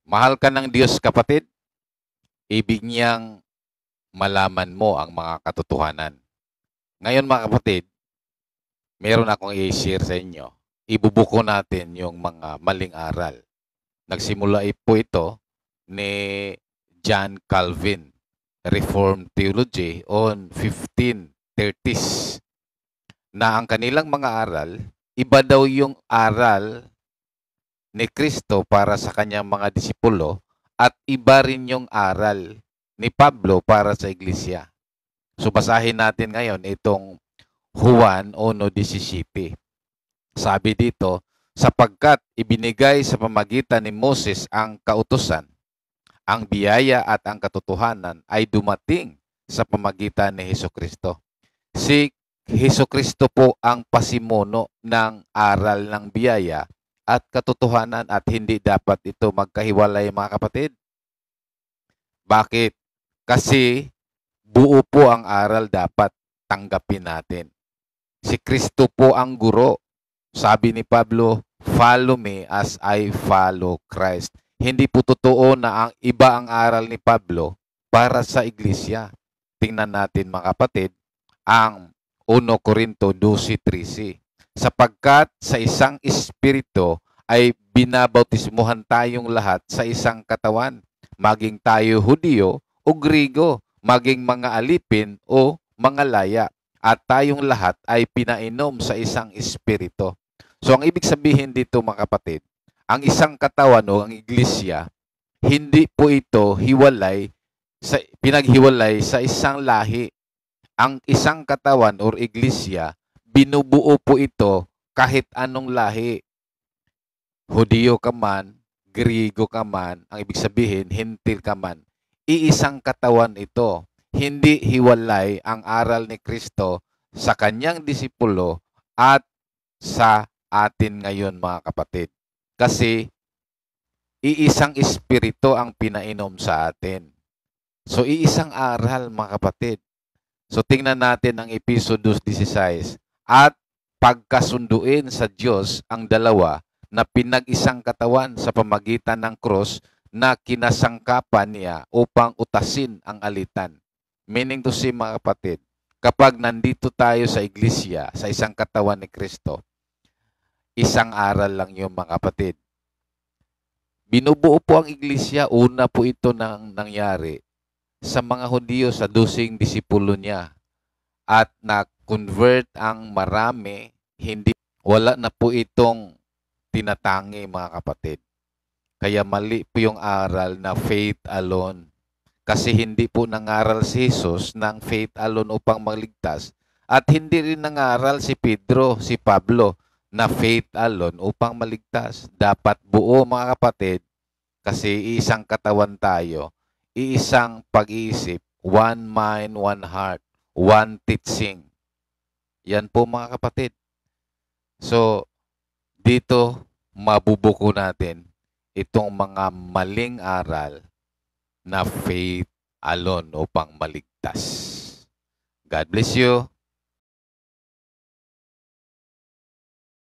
Mahal ka ng Diyos, kapatid, ibig niyang malaman mo ang mga katotohanan. Ngayon, mga kapatid, meron akong i-share sa inyo. Ibubuko natin yung mga maling aral. Nagsimula po ito ni John Calvin, Reformed Theology on 1530s, na ang kanilang mga aral, iba daw yung aral ni Kristo para sa kanyang mga disipulo at iba rin yung aral ni Pablo para sa iglesia. So basahin natin ngayon itong Juan 1:17. Sabi dito, sapagkat ibinigay sa pamagitan ni Moses ang kautusan, ang biyaya at ang katotohanan ay dumating sa pamagitan ni Hesukristo. Si Hesukristo po ang pasimuno ng aral ng biyaya at katotohanan at hindi dapat ito magkahiwalay, mga kapatid. Bakit? Kasi buo po ang aral dapat tanggapin natin. Si Kristo po ang guro. Sabi ni Pablo, follow me as I follow Christ. Hindi po totoo na ang iba ang aral ni Pablo para sa iglesia. Tingnan natin, mga kapatid, ang 1 Corinto 12:13. Sapagkat sa isang espiritu ay binabautismuhan tayong lahat sa isang katawan, maging tayo Hudyo o Grigo, maging mga alipin o mga laya, at tayong lahat ay pinainom sa isang espiritu. So ang ibig sabihin dito, mga kapatid, ang isang katawan o ang iglesia, hindi po ito pinaghiwalay sa isang lahi. Ang isang katawan or iglesia, binubuo po ito kahit anong lahi. Hudyo ka man, Grigo ka man, ang ibig sabihin, Hentil ka man, iisang katawan ito. Hindi hiwalay ang aral ni Kristo sa kanyang disipulo at sa atin ngayon, mga kapatid. Kasi iisang espiritu ang pinainom sa atin. So iisang aral, mga kapatid. So tingnan natin ang Episodos 16. At pagkasunduin sa Diyos ang dalawa na pinag-isang katawan sa pamagitan ng cross na kinasangkapan niya upang utasin ang alitan. Meaning to say, mga kapatid, kapag nandito tayo sa iglesia, sa isang katawan ni Kristo, isang aral lang yung, mga kapatid. Binubuo po ang iglesia, una po ito nang nangyari sa mga Hudyo, sa 12 disipulo niya. At na-convert ang marami, wala na po itong tinatangi, mga kapatid. Kaya mali po yung aral na faith alone. Kasi hindi po nangaral si Jesus ng faith alone upang maligtas. At hindi rin nangaral si Pedro, si Pablo, na faith alone upang maligtas. Dapat buo, mga kapatid, kasi isang katawan tayo, iisang pag-iisip, one mind, one heart, one teaching. Yan po, mga kapatid. So, dito mabubuko natin itong mga maling aral na faith alone upang maligtas. God bless you.